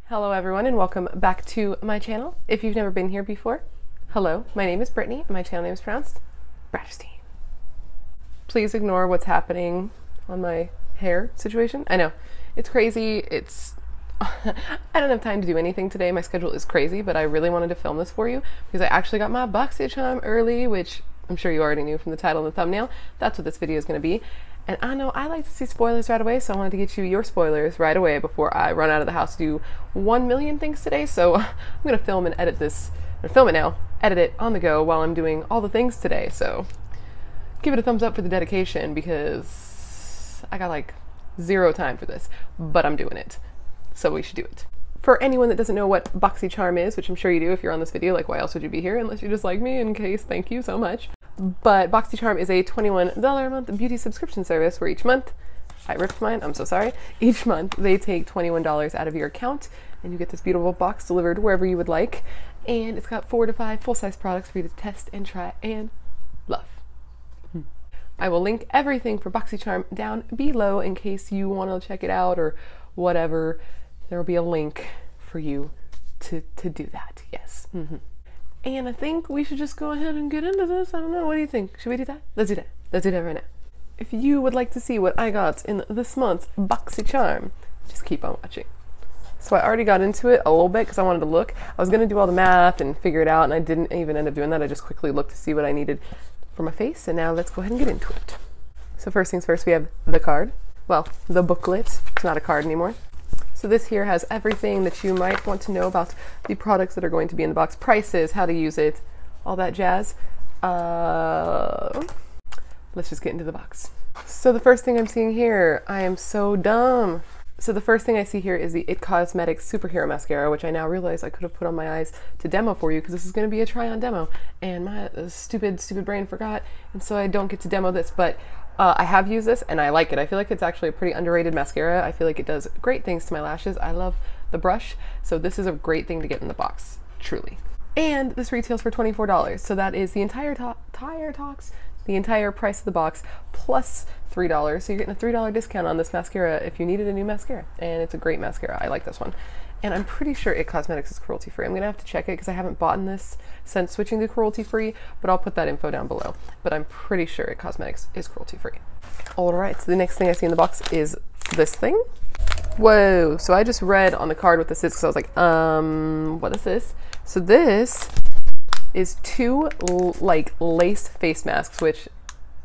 Hello everyone and welcome back to my channel. If you've never been here before, hello, my name is Brittany and my channel name is pronounced Bradstein. Please ignore what's happening on my hair situation. I know, it's crazy, I don't have time to do anything today. My schedule is crazy, but I really wanted to film this for you because I actually got my Boxycharm early, which I'm sure you already knew from the title and the thumbnail. That's what this video is going to be. And I know I like to see spoilers right away, so I wanted to get you your spoilers right away before I run out of the house to do 1 million things today. So I'm going to film and edit this, or film it now, edit it on the go while I'm doing all the things today. So give it a thumbs up for the dedication because I got like 0 time for this, but I'm doing it. So we should do it. For anyone that doesn't know what Boxycharm is, which I'm sure you do if you're on this video, like why else would you be here unless you just like me, in case, thank you so much. But Boxycharm is a $21 a month beauty subscription service where each month, I ripped mine, I'm so sorry, each month they take $21 out of your account and you get this beautiful box delivered wherever you would like. And it's got 4 to 5 full-size products for you to test and try and love. I will link everything for Boxycharm down below in case you want to check it out or whatever. There will be a link for you to do that, yes. And I think we should just go ahead and get into this. I don't know, what do you think? Should we do that? Let's do that. Let's do that right now. If you would like to see what I got in this month's Boxycharm, just keep on watching. So I already got into it a little bit because I wanted to look. I was going to do all the math and figure it out, and I didn't even end up doing that. I just quickly looked to see what I needed for my face, and now let's go ahead and get into it. So first things first, we have the card. Well, the booklet. It's not a card anymore. So this here has everything that you might want to know about the products that are going to be in the box, prices, how to use it, all that jazz. Let's just get into the box. So the first thing I'm seeing here, I am so dumb. So the first thing I see here is the PUR Cosmetics Superhero Mascara, which I now realize I could have put on my eyes to demo for you because this is going to be a try-on demo. And my stupid brain forgot, and so I don't get to demo this, but I have used this and I like it. I feel like it's actually a pretty underrated mascara. I feel like it does great things to my lashes. I love the brush, so this is a great thing to get in the box, truly. And this retails for $24, so that is the entire price of the box plus $3. So you're getting a $3 discount on this mascara if you needed a new mascara, and it's a great mascara. I like this one. And I'm pretty sure PUR Cosmetics is cruelty-free. I'm gonna have to check it because I haven't bought this since switching to cruelty-free, but I'll put that info down below. But I'm pretty sure PUR Cosmetics is cruelty-free. All right, so the next thing I see in the box is this thing. Whoa, so I just read on the card what this is because I was like, what is this? So this is 2 like lace face masks, which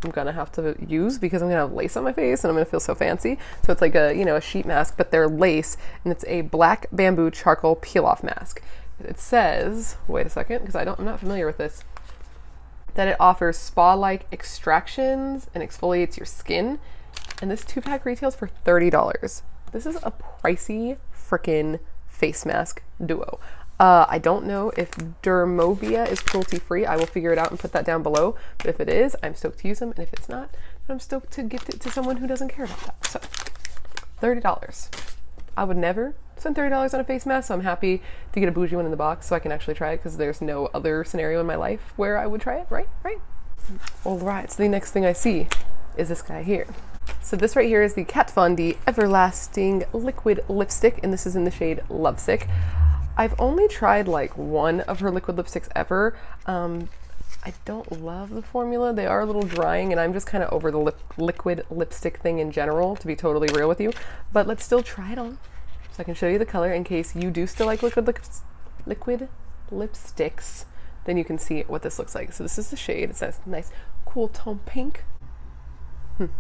I'm gonna have to use because I'm gonna have lace on my face and I'm gonna feel so fancy. So it's like a, you know, a sheet mask, but they're lace, and it's a black bamboo charcoal peel-off mask. It says, wait a second, because I'm not familiar with this, that it offers spa-like extractions and exfoliates your skin. And this 2-pack retails for $30. This is a pricey frickin' face mask duo. I don't know if Dermovia is cruelty-free. I will figure it out and put that down below. But if it is, I'm stoked to use them. And if it's not, I'm stoked to gift it to someone who doesn't care about that. So, $30. I would never spend $30 on a face mask, so I'm happy to get a bougie one in the box so I can actually try it because there's no other scenario in my life where I would try it, right? All right, so the next thing I see is this guy here. So this right here is the Kat Von D Everlasting Liquid Lipstick, and this is in the shade Lovesick. I've only tried like 1 of her liquid lipsticks ever. I don't love the formula. They are a little drying, and I'm just kind of over the liquid lipstick thing in general, to be totally real with you. But let's still try it on so I can show you the color in case you do still like liquid lipsticks. Then you can see what this looks like. So this is the shade. It's a nice cool tone pink. It's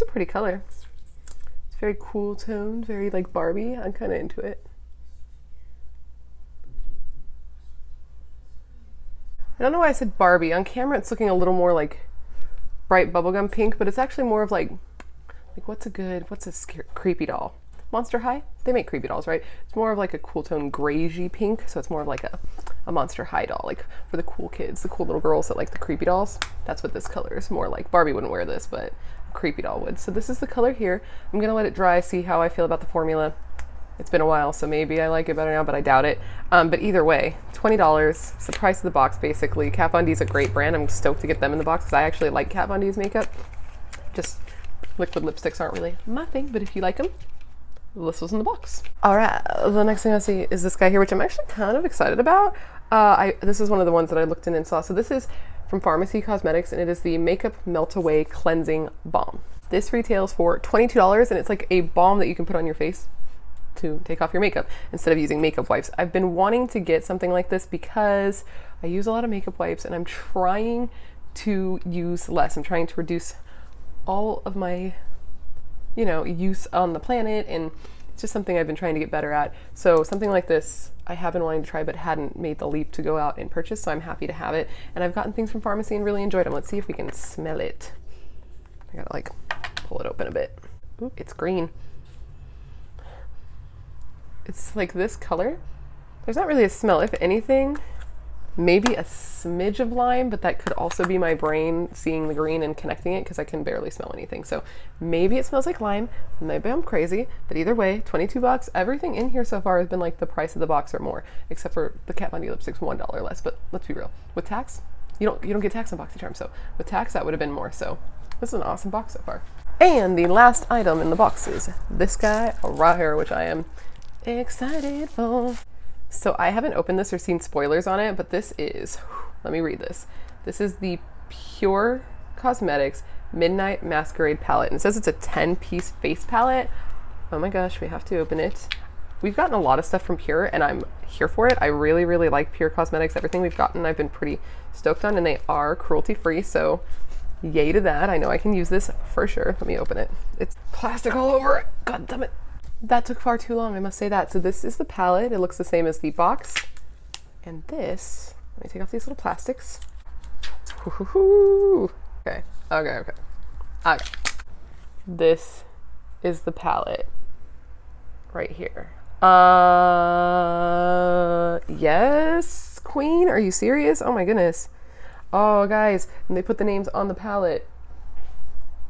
a pretty color. Very cool toned, very like Barbie. I'm kind of into it. I don't know why I said Barbie. On camera it's looking a little more like bright bubblegum pink, but it's actually more of like what's a creepy doll? Monster High? They make creepy dolls, right? It's more of like a cool tone grayy pink, so it's more of like a Monster High doll, like for the cool kids, the cool little girls that like the creepy dolls. That's what this color is more like. Barbie wouldn't wear this, but creepy doll would. So this is the color here. I'm gonna let it dry, see how I feel about the formula. It's been a while, so maybe I like it better now, but I doubt it. But either way, $20. It's the price of the box, basically. Kat Von D is a great brand. I'm stoked to get them in the box because I actually like Kat Von D's makeup. Just Liquid lipsticks aren't really my thing, but if you like them, this was in the box. All right, the next thing I see is this guy here, which I'm actually kind of excited about. This is one of the ones that I looked in and saw. So this is from PUR Cosmetics, and it is the Makeup Melt Away Cleansing Balm. This retails for $22, and it's like a balm that you can put on your face to take off your makeup instead of using makeup wipes. I've been wanting to get something like this because I use a lot of makeup wipes, and I'm trying to use less. I'm trying to reduce all of my, you know, use on the planet, and it's just something I've been trying to get better at. So something like this I have been wanting to try but hadn't made the leap to go out and purchase, so I'm happy to have it. And I've gotten things from pharmacy and really enjoyed them. Let's see if we can smell it. I gotta like pull it open a bit. Ooh, it's green. It's like this color. There's not really a smell. If anything, maybe a smidge of lime, but that could also be my brain seeing the green and connecting it because I can barely smell anything. So maybe it smells like lime, maybe I'm crazy, but either way, 22 bucks. Everything in here so far has been like the price of the box or more, except for the Kat Von D lipsticks, $1 less, but let's be real. With tax, you don't get tax on Boxycharm, so with tax that would have been more. So this is an awesome box so far. And the last item in the box is this guy right here, which I am excited for. So I haven't opened this or seen spoilers on it, but this is, let me read this. This is the PUR Cosmetics Midnight Masquerade palette. And it says it's a 10-piece face palette. Oh my gosh, we have to open it. We've gotten a lot of stuff from PUR, and I'm here for it. I really, really like PUR Cosmetics. Everything we've gotten I've been pretty stoked on, and they are cruelty-free, so yay to that. I know I can use this for sure. Let me open it. It's plastic all over it. God damn it. That took far too long, I must say that. So this is the palette. It looks the same as the box. And this, let me take off these little plastics. Okay. This is the palette right here. Yes, queen, are you serious? Oh my goodness. Oh guys, and they put the names on the palette.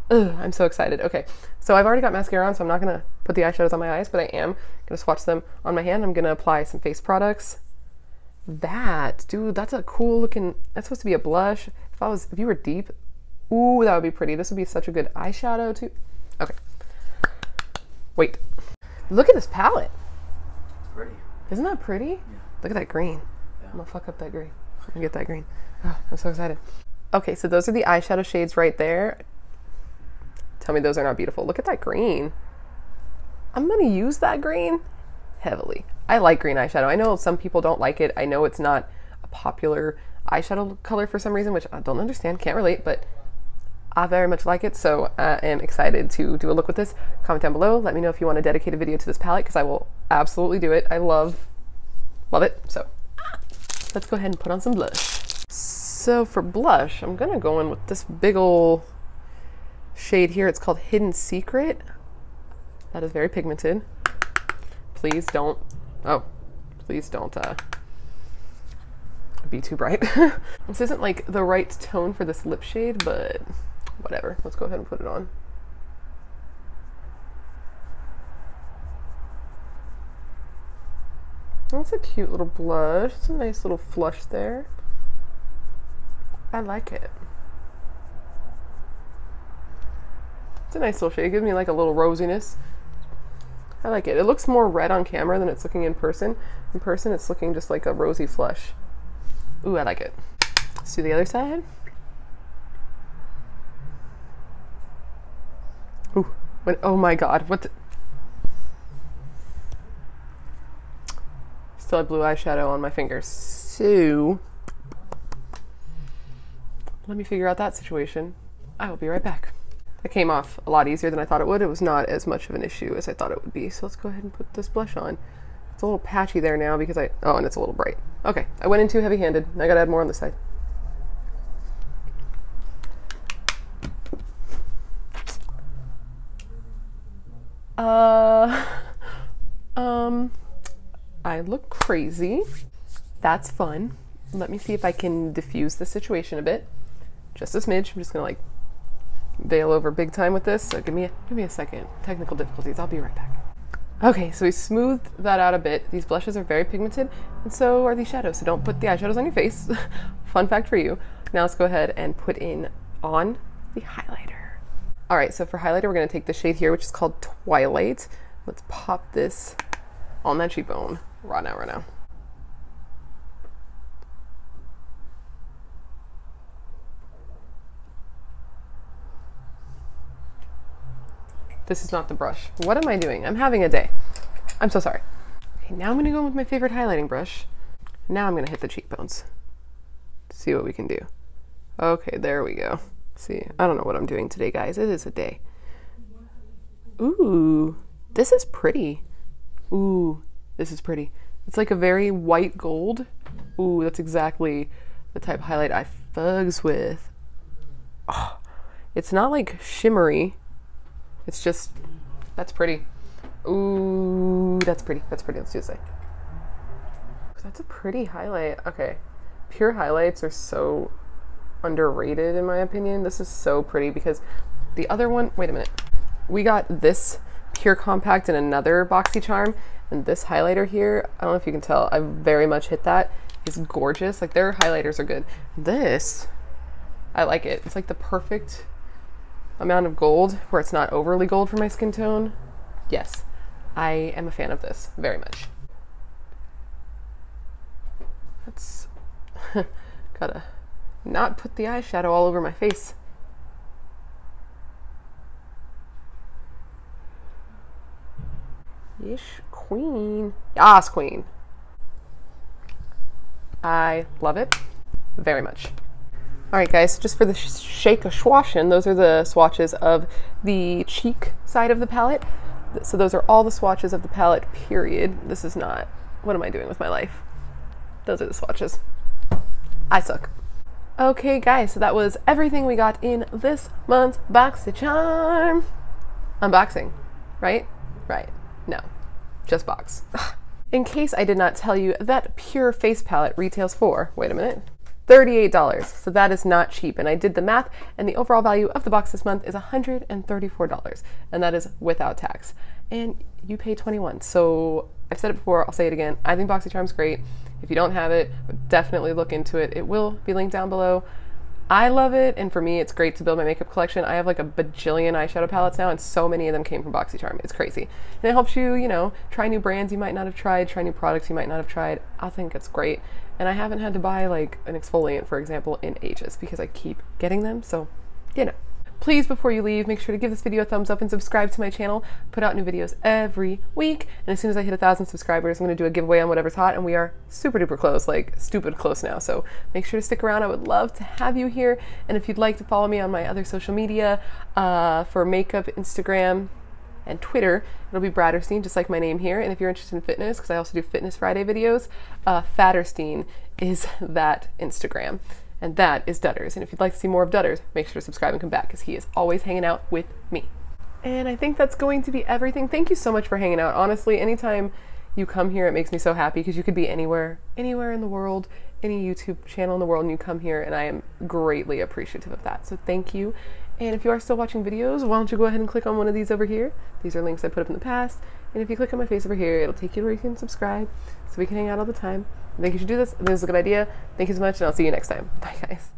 Ugh, I'm so excited. Okay, so I've already got mascara on, so I'm not gonna put the eyeshadows on my eyes, but I am gonna swatch them on my hand. I'm gonna apply some face products. That, dude, that's a cool looking, that's supposed to be a blush. If you were deep, ooh, that would be pretty. This would be such a good eyeshadow too. Okay, wait, look at this palette. Pretty. Isn't that pretty? Yeah. Look at that green. Yeah. I'm gonna fuck up that green. I'm gonna get that green. Oh, I'm so excited. Okay, so those are the eyeshadow shades right there. Tell me those are not beautiful. Look at that green. I'm gonna use that green heavily. I like green eyeshadow. I know some people don't like it. I know it's not a popular eyeshadow color for some reason, which I don't understand, can't relate, but I very much like it, so I am excited to do a look with this. Comment down below. Let me know if you want to dedicate a video to this palette, because I will absolutely do it. I love it. So let's go ahead and put on some blush. So for blush, I'm gonna go in with this big ol' shade here. It's called Hidden Secret. That is very pigmented. Please don't be too bright. This isn't like the right tone for this lip shade, but whatever. Let's go ahead and put it on. That's a cute little blush. It's a nice little flush there. I like it. It's a nice little shade. It gives me like a little rosiness. I like it. It looks more red on camera than it's looking in person. In person, it's looking just like a rosy flush. Ooh, I like it. Let's do the other side. Ooh, oh my God, what the? Still have blue eyeshadow on my fingers. So, let me figure out that situation. I will be right back. It came off a lot easier than I thought it would. It was not as much of an issue as I thought it would be. So let's go ahead and put this blush on. It's a little patchy there now because oh, and it's a little bright. Okay, I went in too heavy-handed. I gotta add more on this side. I look crazy. That's fun. Let me see if I can diffuse the situation a bit. Just a smidge. I'm just gonna like veil over big time with this. So give me a second. Technical difficulties. I'll be right back. Okay, so we smoothed that out a bit. These blushes are very pigmented, and so are these shadows. So don't put the eyeshadows on your face. Fun fact for you. Now let's go ahead and put on the highlighter. All right, so for highlighter, we're gonna take the shade here, which is called Twilight. Let's pop this on that cheekbone right now. This is not the brush. What am I doing? I'm having a day. I'm so sorry. Okay, now I'm gonna go in with my favorite highlighting brush. Now I'm gonna hit the cheekbones. See what we can do. Okay, there we go. See, I don't know what I'm doing today, guys. It is a day. Ooh, this is pretty. Ooh, this is pretty. It's like a very white gold. Ooh, that's exactly the type of highlight I fugs with. Oh, it's not like shimmery. It's just, that's pretty. Ooh, that's pretty. That's pretty. Let's do this. That's a pretty highlight. Okay. Pure highlights are so underrated in my opinion. This is so pretty because the other one, wait a minute. We got this Pure Compact in another Boxycharm, and this highlighter here, I don't know if you can tell, I very much hit that. It's gorgeous. Like their highlighters are good. This, I like it. It's like the perfect amount of gold where it's not overly gold for my skin tone. Yes, I am a fan of this very much. That's gotta not put the eyeshadow all over my face. Yes, queen. Yes, queen. I love it very much. All right, guys, just for the shake of swashing, those are the swatches of the cheek side of the palette. So those are all the swatches of the palette, period. This is not, what am I doing with my life? Those are the swatches. I suck. Okay, guys, so that was everything we got in this month's Boxycharm unboxing, right? Right, no, just box. In case I did not tell you, that Pure face palette retails for, wait a minute, $38. So that is not cheap. And I did the math, and the overall value of the box this month is $134. And that is without tax. And you pay $21. So I've said it before, I'll say it again. I think Boxycharm's great. If you don't have it, definitely look into it. It will be linked down below. I love it, and for me, it's great to build my makeup collection. I have like a bajillion eyeshadow palettes now, and so many of them came from Boxycharm. It's crazy. And it helps you, you know, try new brands you might not have tried, try new products you might not have tried. I think it's great. And I haven't had to buy like an exfoliant, for example, in ages because I keep getting them, so, you know. Please, before you leave, make sure to give this video a thumbs up and subscribe to my channel. I put out new videos every week, and as soon as I hit 1,000 subscribers, I'm going to do a giveaway on whatever's hot, and we are super duper close, like stupid close now, so make sure to stick around. I would love to have you here, and if you'd like to follow me on my other social media for makeup, Instagram, and Twitter, it'll be Bradderstein, just like my name here. And if you're interested in fitness, because I also do Fitness Friday videos, Fatterstein is that Instagram. And that is Dutters. And if you'd like to see more of Dutters, make sure to subscribe and come back because he is always hanging out with me. And I think that's going to be everything. Thank you so much for hanging out. Honestly, anytime you come here, it makes me so happy because you could be anywhere in the world, any YouTube channel in the world, and you come here, and I am greatly appreciative of that. So thank you. And if you are still watching videos, why don't you go ahead and click on one of these over here. These are links I put up in the past. And if you click on my face over here, it'll take you to where you can subscribe so we can hang out all the time. I think you should do this. I think this is a good idea. Thank you so much, and I'll see you next time. Bye, guys.